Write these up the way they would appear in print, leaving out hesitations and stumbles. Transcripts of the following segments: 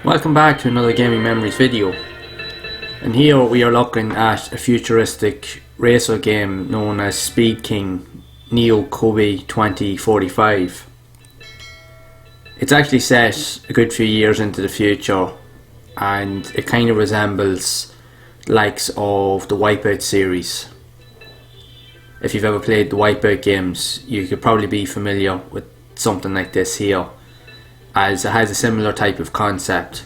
Welcome back to another Gaming Memories video, and here we are looking at a futuristic racer game known as Speed King Neo Kobe 2045. It's actually set a good few years into the future, and it kind of resembles the likes of the Wipeout series. If you've ever played the Wipeout games, you could probably be familiar with something like this here, as it has a similar type of concept.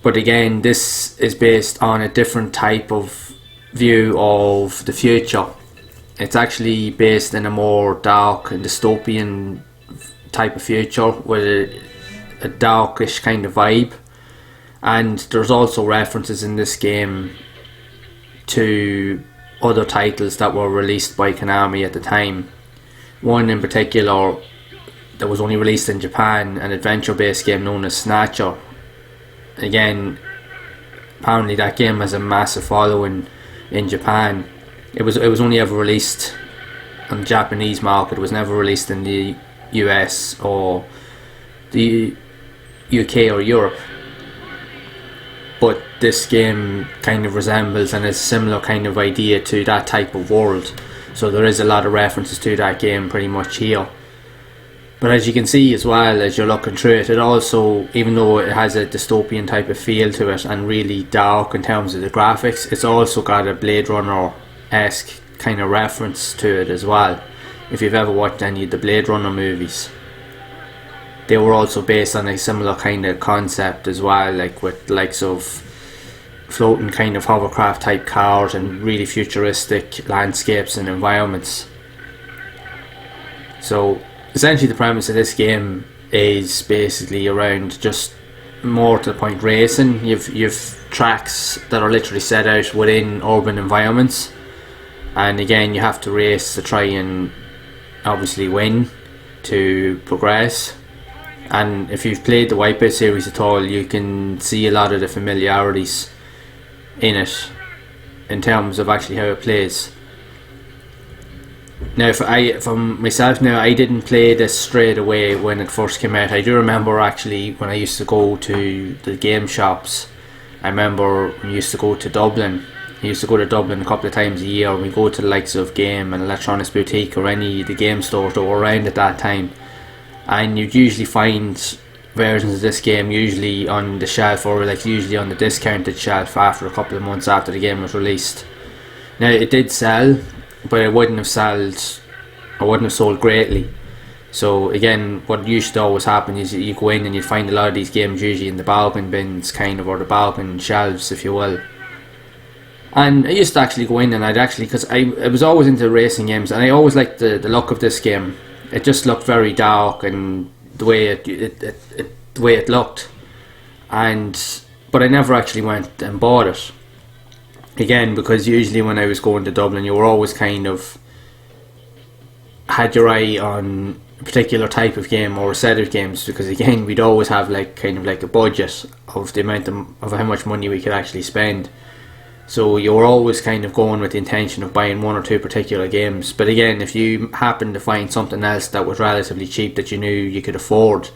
But again, this is based on a different type of view of the future. It's actually based in a more dark and dystopian type of future with a darkish kind of vibe. And there's also references in this game to other titles that were released by Konami at the time. One in particular that was only released in Japan, an adventure-based game known as Snatcher. Again, apparently that game has a massive following in Japan. It was only ever released on the Japanese market. It was never released in the US or the UK or Europe. But this game kind of resembles and is a similar kind of idea to that type of world. So there is a lot of references to that game pretty much here. But as you can see as well, as you're looking through it, it also, even though it has a dystopian type of feel to it and really dark in terms of the graphics, it's also got a Blade Runner-esque kind of reference to it as well. If you've ever watched any of the Blade Runner movies, they were also based on a similar kind of concept as well, like with the likes of floating kind of hovercraft type cars and really futuristic landscapes and environments. So essentially the premise of this game is basically around just more to the point racing. You've tracks that are literally set out within urban environments, and again you have to race to try and obviously win to progress. And if you've played the Wipeout series at all, you can see a lot of the familiarities in it in terms of actually how it plays. Now, from myself now, I didn't play this straight away when it first came out. I do remember actually when I used to go to the game shops. I remember when I used to go to Dublin. I used to go to Dublin a couple of times a year, and we go to the likes of Game and Electronics Boutique or any of the game stores that were around at that time. And you'd usually find versions of this game usually on the shelf, or like usually on the discounted shelf after a couple of months after the game was released. Now it did sell, but it wouldn't have sold greatly. So again, what used to always happen is you go in and you'd find a lot of these games usually in the bargain bins kind of, or the bargain shelves if you will. And I used to actually go in and because I was always into racing games, and I always liked the look of this game. It just looked very dark, and the way it looked, but I never actually went and bought it. Again, because usually when I was going to Dublin, you were always kind of had your eye on a particular type of game or a set of games, because again we'd always have like a budget of the amount of how much money we could actually spend. So you were always kind of going with the intention of buying one or two particular games. But again, if you happened to find something else that was relatively cheap that you knew you could afford,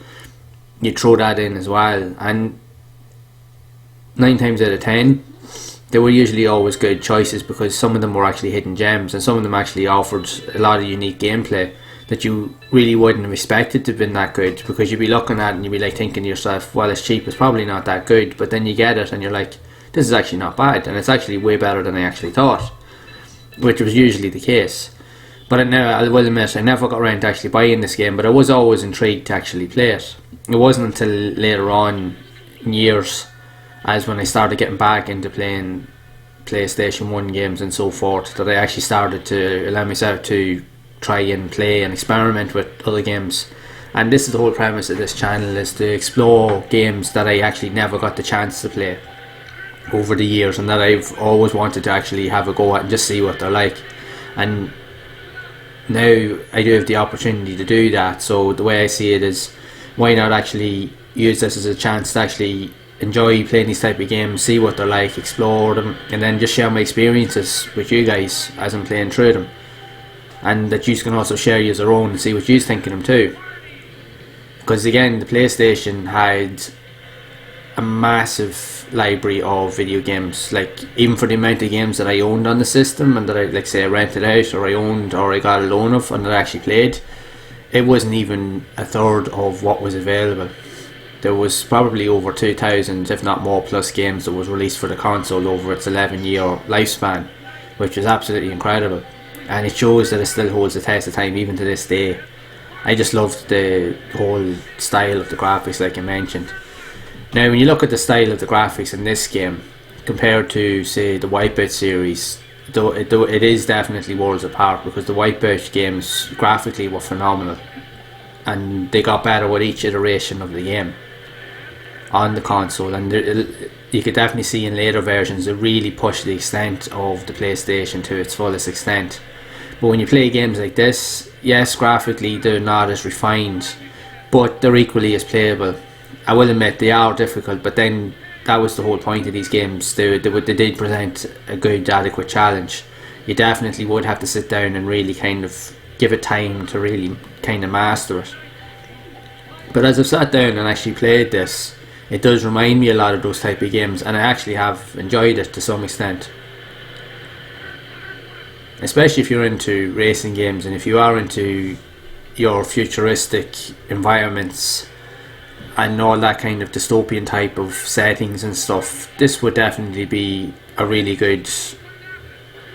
you'd throw that in as well. And 9 times out of 10, they were usually always good choices, because some of them were actually hidden gems, and some of them actually offered a lot of unique gameplay that you really wouldn't have expected to have been that good, because you'd be looking at it and you'd be like thinking to yourself, well, it's cheap, it's probably not that good. But then you get it and you're like, this is actually not bad, and it's actually way better than I actually thought, which was usually the case. But I will admit, I never got around to actually buying this game, but I was always intrigued to actually play it. It wasn't until later on in years, as when I started getting back into playing PlayStation 1 games and so forth, that I actually started to allow myself to try and play and experiment with other games. And this is the whole premise of this channel, is to explore games that I actually never got the chance to play over the years, and that I've always wanted to actually have a go at and just see what they're like. And now I do have the opportunity to do that. So the way I see it is, why not actually use this as a chance to actually enjoy playing these type of games, see what they're like, explore them, and then just share my experiences with you guys as I'm playing through them. And that you can also share your own and see what you think of them too. Because again, the PlayStation had a massive library of video games. Like, even for the amount of games that I owned on the system and that I, like, say I rented out or I owned or I got a loan of and that I actually played, it wasn't even a third of what was available. There was probably over 2,000, if not more, plus games that was released for the console over its 11-year lifespan, which is absolutely incredible. And it shows that it still holds the test of time even to this day. I just loved the whole style of the graphics, like I mentioned. Now, when you look at the style of the graphics in this game compared to, say, the Wipeout series, though it is definitely worlds apart, because the Wipeout games graphically were phenomenal and they got better with each iteration of the game on the console, and you could definitely see in later versions it really pushed the extent of the PlayStation to its fullest extent. But when you play games like this, yes, graphically they're not as refined, but they're equally as playable. I will admit they are difficult, but then that was the whole point of these games. They did present a good, adequate challenge. You definitely would have to sit down and really kind of give it time to really kind of master it. But as I've sat down and actually played this, it does remind me a lot of those type of games, and I actually have enjoyed it to some extent. Especially if you're into racing games and if you are into your futuristic environments and all that kind of dystopian type of settings and stuff, this would definitely be a really good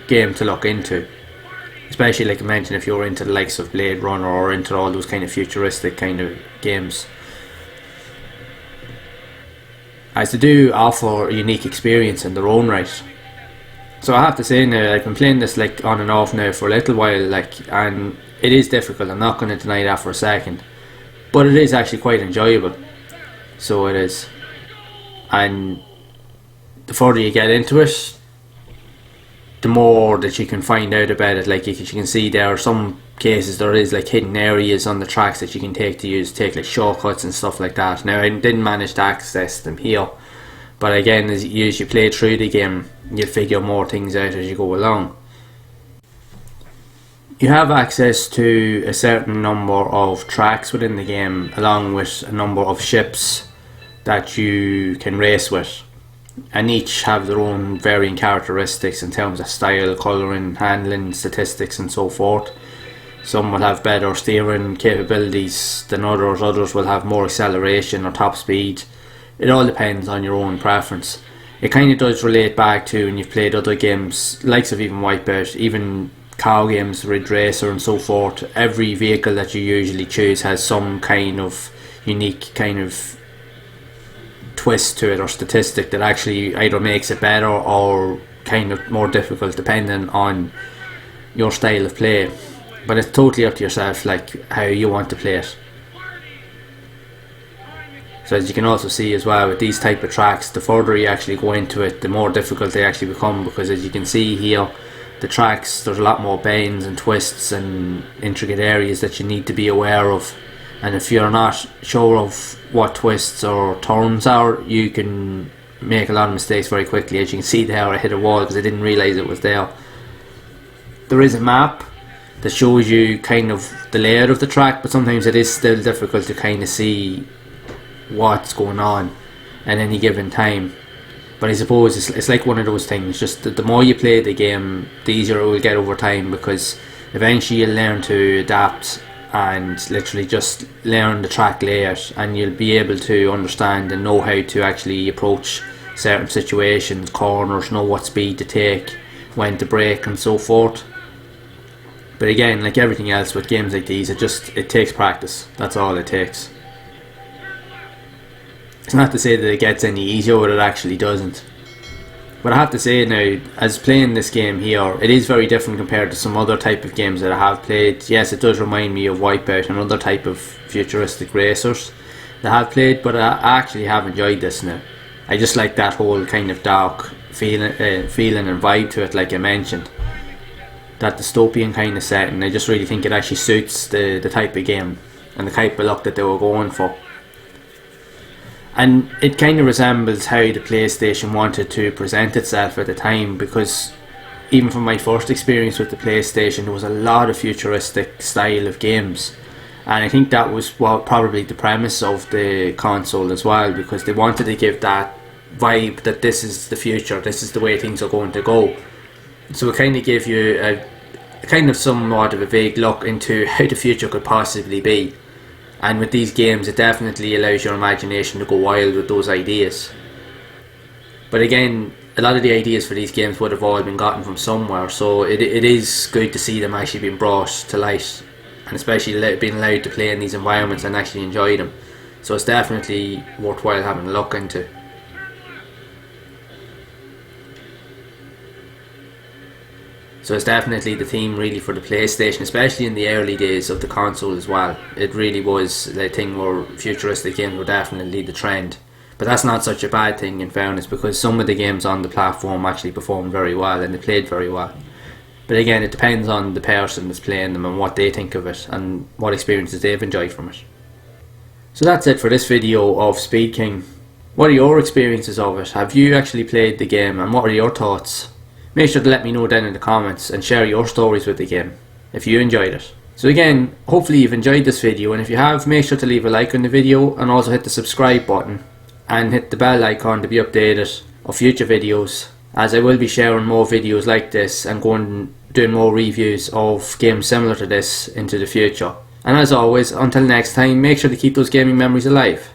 game to look into. Especially, like I mentioned, if you're into the likes of Blade Runner or into all those kind of futuristic kind of games, as they do offer a unique experience in their own right. So I have to say now, I've been playing this like on and off now for a little while, like, and it is difficult, I'm not going to deny that for a second, but it is actually quite enjoyable. So it is. And the further you get into it, the more that you can find out about it. Like, you can see there are some cases there is like hidden areas on the tracks that you can take like shortcuts and stuff like that. Now, I didn't manage to access them here, but again, as you play through the game, you'll figure more things out as you go along. You have access to a certain number of tracks within the game, along with a number of ships that you can race with, and each have their own varying characteristics in terms of style, colouring, handling, statistics and so forth. Some will have better steering capabilities than others will have more acceleration or top speed. It all depends on your own preference. It kind of does relate back to when you've played other games, likes of even Wipeout, even car games, Ridge Racer and so forth. Every vehicle that you usually choose has some kind of unique kind of twist to it or statistic that actually either makes it better or kind of more difficult, depending on your style of play. But it's totally up to yourself, like how you want to play it. So as you can also see as well with these type of tracks, the further you actually go into it, the more difficult they actually become, because as you can see here, the tracks, there's a lot more bends and twists and intricate areas that you need to be aware of. And if you're not sure of what twists or turns are, you can make a lot of mistakes very quickly. As you can see there, I hit a wall because I didn't realise it was there. There is a map that shows you kind of the layout of the track, but sometimes it is still difficult to kind of see what's going on at any given time. But I suppose it's like one of those things, just the more you play the game, the easier it will get over time, because eventually you'll learn to adapt and literally just learn the track layout, and you'll be able to understand and know how to actually approach certain situations, corners, know what speed to take, when to brake and so forth. But again, like everything else with games like these, it takes practice. That's all it takes. It's not to say that it gets any easier, but it actually doesn't. But I have to say now, as playing this game here, it is very different compared to some other type of games that I have played. Yes, it does remind me of Wipeout and other type of futuristic racers that I have played, but I actually have enjoyed this now. I just like that whole kind of dark feeling and vibe to it, like I mentioned. That dystopian kind of setting, I just really think it actually suits the type of game and the type of look that they were going for. And it kind of resembles how the PlayStation wanted to present itself at the time, because even from my first experience with the PlayStation, there was a lot of futuristic style of games, And I think that was probably the premise of the console as well, because they wanted to give that vibe that this is the future, this is the way things are going to go. So it kind of gave you a kind of somewhat of a vague look into how the future could possibly be. And with these games, it definitely allows your imagination to go wild with those ideas. But again, a lot of the ideas for these games would have all been gotten from somewhere, so it is good to see them actually being brought to light, and especially being allowed to play in these environments and actually enjoy them. So it's definitely worthwhile having a look into. So it's definitely the theme really for the PlayStation, especially in the early days of the console as well. It really was the thing where futuristic games were definitely the trend. But that's not such a bad thing in fairness, because some of the games on the platform actually performed very well and they played very well. But again, it depends on the person that's playing them and what they think of it and what experiences they've enjoyed from it. So that's it for this video of Speed King. What are your experiences of it? Have you actually played the game, and what are your thoughts? Make sure to let me know down in the comments and share your stories with the game if you enjoyed it. So again, hopefully you've enjoyed this video, and if you have, make sure to leave a like on the video and also hit the subscribe button and hit the bell icon to be updated of future videos, as I will be sharing more videos like this and doing more reviews of games similar to this into the future. And as always, until next time, make sure to keep those gaming memories alive.